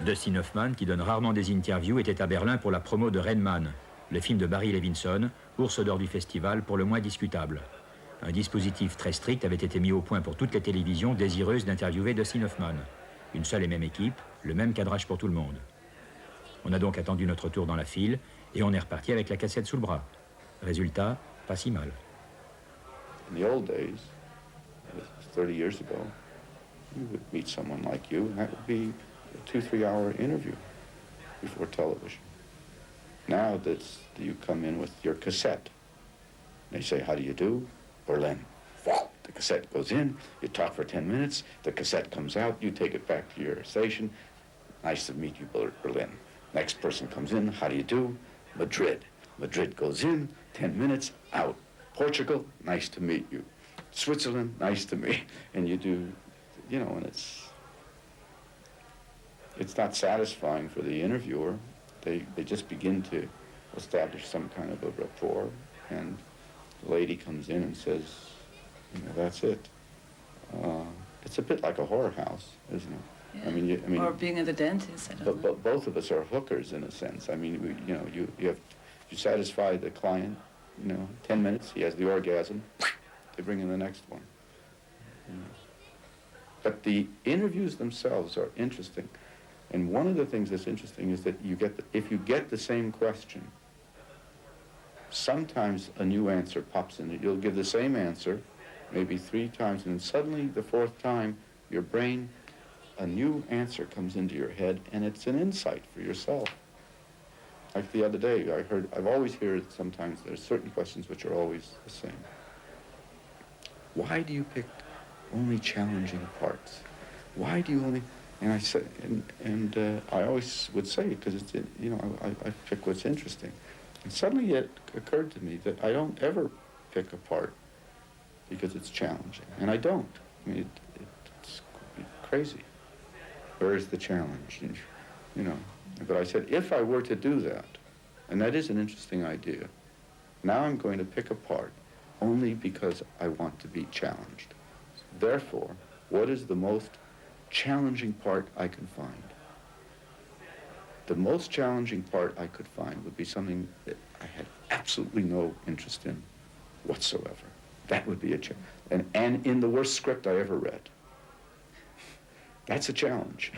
Dustin Hoffman, qui donne rarement des interviews, était à Berlin pour la promo de Rain Man, le film de Barry Levinson, ours d'or du festival pour le moins discutable. Un dispositif très strict avait été mis au point pour toutes les télévisions désireuses d'interviewer Dustin Hoffman. Une seule et même équipe, le même cadrage pour tout le monde. On a donc attendu notre tour dans la file et on est reparti avec la cassette sous le bras. Résultat, pas si mal. In the old days, 30 years ago, you would meet someone like you, and that would be a 2-3 hour interview before television. Now you come in with your cassette. They say, how do you do? Berlin. The cassette goes in, you talk for 10 minutes, the cassette comes out, you take it back to your station. Nice to meet you, Berlin. Next person comes in, how do you do? Madrid. Madrid goes in, 10 minutes, out. Portugal, nice to meet you. Switzerland, nice to meet. And you do, you know, and it's not satisfying for the interviewer. They just begin to establish some kind of a rapport, and the lady comes in and says, you know, that's it. It's a bit like a horror house, isn't it? Yeah. I mean, or being at the dentist. I don't know. But both of us are hookers in a sense. I mean, you satisfy the client, you know, 10 minutes, he has the orgasm, they bring in the next one. You know. But the interviews themselves are interesting. And one of the things that's interesting is that if you get the same question, sometimes a new answer pops in. You'll give the same answer, maybe 3 times, and then suddenly the 4th time, your brain, a new answer comes into your head, and it's an insight for yourself. Like the other day, I've always heard sometimes there's certain questions which are always the same. Why do you pick only challenging parts? Why do you only... And I said, and I always would say, because it's, you know, I pick what's interesting. And suddenly it occurred to me that I don't ever pick a part because it's challenging, and I don't. I mean, it's crazy. Where is the challenge? And, you know, but I said, if I were to do that, and that is an interesting idea, now I'm going to pick a part only because I want to be challenged. Therefore, what is the most challenging part I can find? The most challenging part I could find would be something that I had absolutely no interest in whatsoever. That would be a challenge. And in the worst script I ever read. That's a challenge.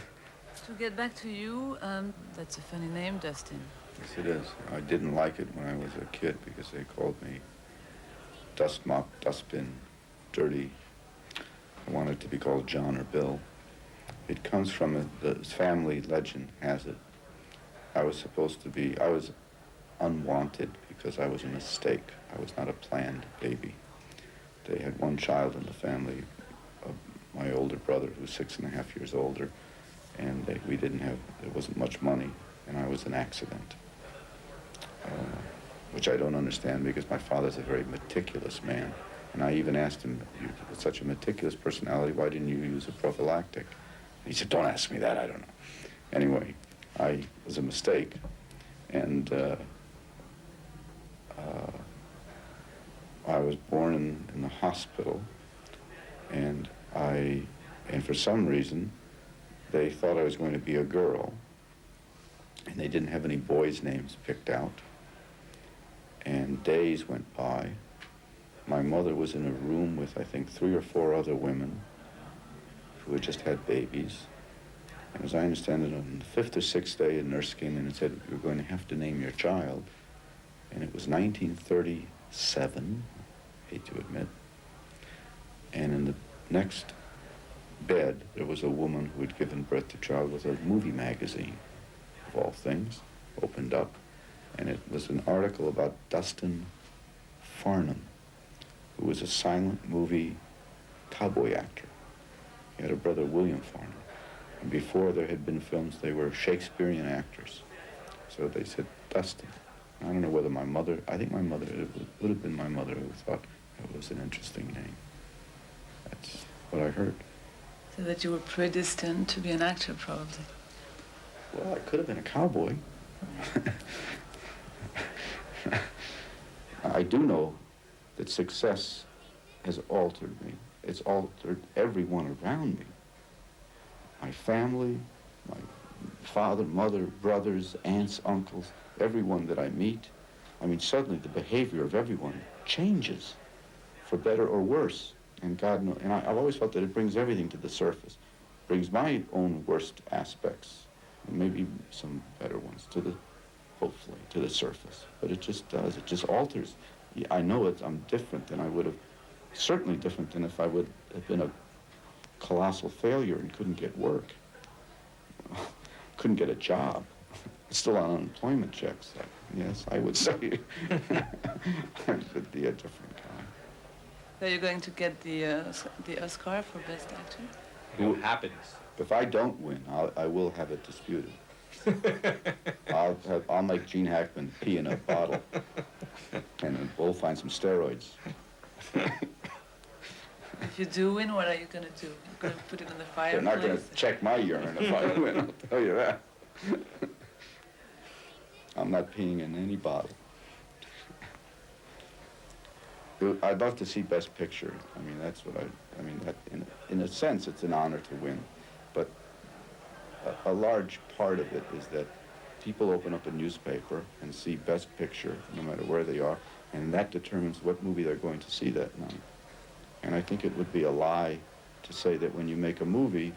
To get back to you, that's a funny name, Dustin. Yes, it is. I didn't like it when I was a kid because they called me Dust Mop, Dustbin, Dirty. I wanted to be called John or Bill. It comes from the family legend has it. I was unwanted because I was a mistake. I was not a planned baby. They had one child in the family, my older brother, who was 6.5 years older, and there wasn't much money, and I was an accident, which I don't understand because my father's a very meticulous man. And I even asked him, with such a meticulous personality, why didn't you use a prophylactic? He said, don't ask me that, I don't know. Anyway, I was a mistake, and I was born in the hospital, and for some reason, they thought I was going to be a girl, and they didn't have any boys' names picked out, and days went by. My mother was in a room with, I think, 3 or 4 other women who had just had babies. And as I understand it, on the 5th or 6th day, a nurse came in and said, you're going to have to name your child. And it was 1937, hate to admit. And in the next bed, there was a woman who had given birth to a child with a movie magazine, of all things, opened up. And it was an article about Dustin Farnham, who was a silent movie cowboy actor. He had a brother, William Farnham. And before there had been films, they were Shakespearean actors. So they said, Dustin. I don't know whether I think my mother, it would have been my mother who thought it was an interesting name. That's what I heard. So that you were predestined to be an actor, probably. Well, I could have been a cowboy. I do know that success has altered me. It's altered everyone around me. My family, father, mother, brothers, aunts, uncles, everyone that I meet. I mean, suddenly the behavior of everyone changes, for better or worse. And God knows, and I've always felt that it brings everything to the surface, brings my own worst aspects, and maybe some better ones hopefully, to the surface. But it just does, it just alters. I know I'm different than I would have, certainly different than if I would have been a colossal failure and couldn't get work, couldn't get a job, still on unemployment checks. Yes, I would say it would be a different kind. So you're going to get the Oscar for Best Actor? What happens? If I don't win, I will have it disputed. I'll make Gene Hackman pee in a bottle, and we'll find some steroids. If you do win, what are you going to do? You're going to put it in the They're fireplace? not going to check my urine if I win, I'll tell you that. I'm not peeing in any bottle. I'd love to see Best Picture. I mean, that's what I mean, that in a sense, it's an honor to win. But a large part of it is that people open up a newspaper and see Best Picture, no matter where they are, and that determines what movie they're going to see that night. And I think it would be a lie to say that when you make a movie,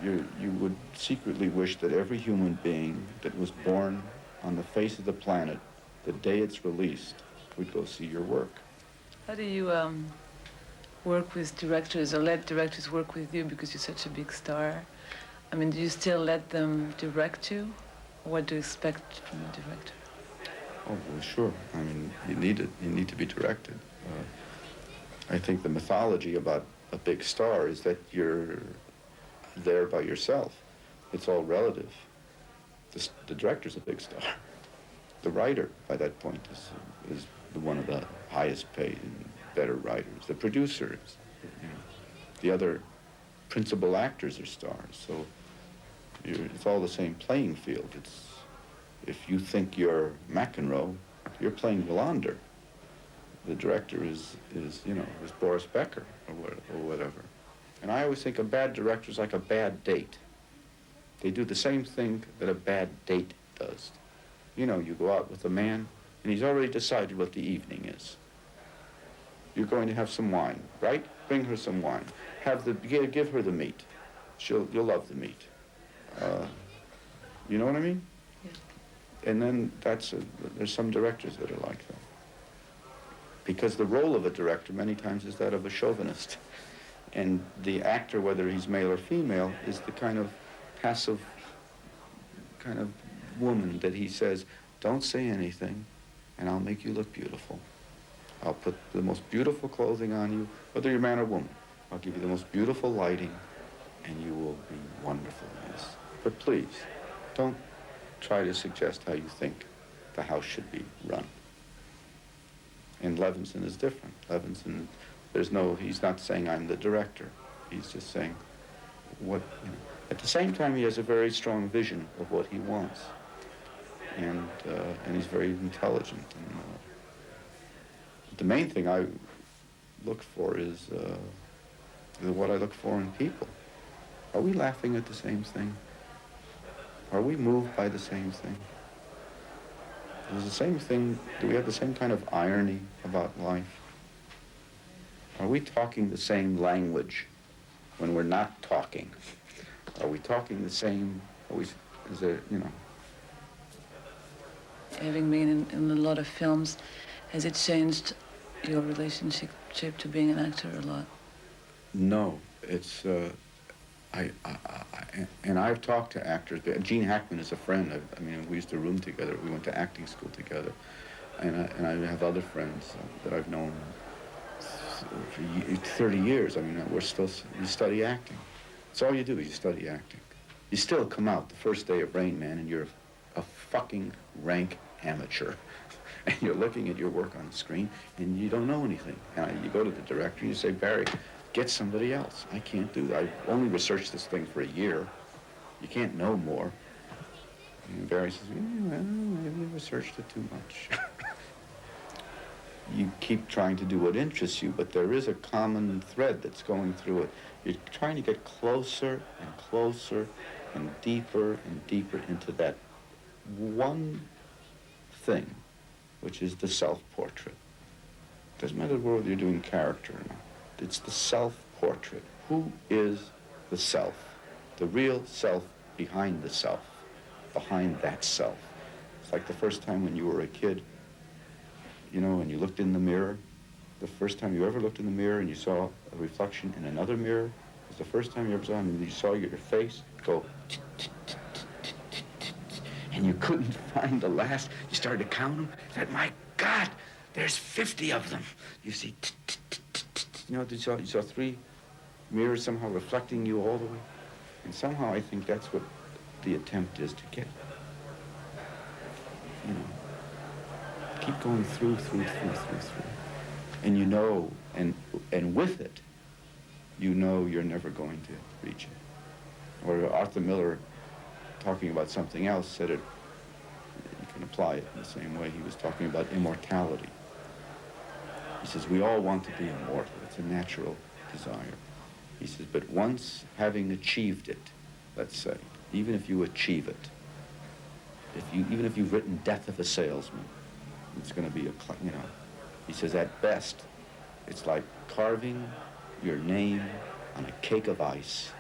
you would secretly wish that every human being that was born on the face of the planet, the day it's released, would go see your work. How do you work with directors or let directors work with you because you're such a big star? I mean, do you still let them direct you? Or what do you expect from a director? Oh, well, sure. I mean, you need to be directed. I think the mythology about a big star is that you're there by yourself. It's all relative. The director's a big star. The writer, by that point, is one of the highest paid and better writers. The producers, the other principal actors are stars. So it's all the same playing field. If you think you're McEnroe, you're playing Willander. The director is Boris Becker or whatever. And I always think a bad director is like a bad date. They do the same thing that a bad date does. You know, you go out with a man, and he's already decided what the evening is. You're going to have some wine, right? Bring her some wine. Give her the meat. You'll love the meat. You know what I mean? Yeah. And then there's some directors that are like that. Because the role of a director many times is that of a chauvinist. And the actor, whether he's male or female, is the kind of passive kind of woman that he says, don't say anything, and I'll make you look beautiful. I'll put the most beautiful clothing on you, whether you're man or woman. I'll give you the most beautiful lighting, and you will be wonderful in this. But please, don't try to suggest how you think the house should be run. And Levinson is different. Levinson, he's not saying I'm the director. He's just saying At the same time, he has a very strong vision of what he wants. And he's very intelligent. And, the main thing I look for is what I look for in people. Are we laughing at the same thing? Are we moved by the same thing? Is the same thing, do we have the same kind of irony about life? Are we talking the same language when we're not talking? Are we talking the same, is there, Having been in a lot of films, has it changed your relationship to being an actor a lot? No, it's, and I've talked to actors. Gene Hackman is a friend. I mean, we used to room together. We went to acting school together. And I have other friends that I've known for 30 years. I mean, you study acting. It's all you do is you study acting. You still come out the first day of Rain Man and you're a fucking rank amateur. And you're looking at your work on the screen and you don't know anything. And you go to the director and you say, Barry, get somebody else. I can't do that. I've only researched this thing for a year. You can't know more. And Barry says, well, maybe you researched it too much. You keep trying to do what interests you, but there is a common thread that's going through it. You're trying to get closer and closer and deeper into that one thing, which is the self-portrait. Doesn't matter whether you're doing character or not. It's the self-portrait. Who is the self? The real self behind the self, behind that self. It's like the first time when you were a kid, you know, and you looked in the mirror. The first time you ever looked in the mirror and you saw a reflection in another mirror, it was the first time you ever saw, and you saw your face go, and you couldn't find the last. You started to count them. You said, my God, there's 50 of them. You see, you know, you saw 3 mirrors somehow reflecting you all the way. And somehow I think that's what the attempt is to get. You know, keep going through. And you know, and with it, you know you're never going to reach it. Or Arthur Miller, talking about something else, said it, you can apply it in the same way. He was talking about immortality. He says, we all want to be immortal. It's a natural desire. He says, but once having achieved it, let's say, even if you achieve it, even if you've written Death of a Salesman, it's going to be you know, he says, at best, it's like carving your name on a cake of ice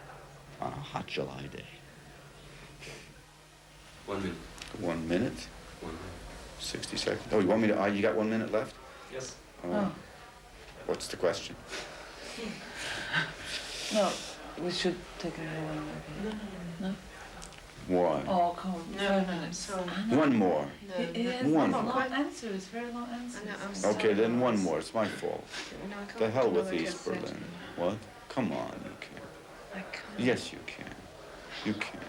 on a hot July day. 1 minute. 1 minute? 1 minute. 60 seconds. Oh, you want me to, you got 1 minute left? Yes. Oh. What's the question? No, we should take another one. No? One. Oh, come on. No, 5 no, minutes. sorry. One more. It has One a more. long answer. It's very long answer. I know, I'm sorry. Okay, then one more. It's my fault. No, I can't The hell with lower it East to Berlin. What? Come on, you can. I can't. Yes, you can. You can.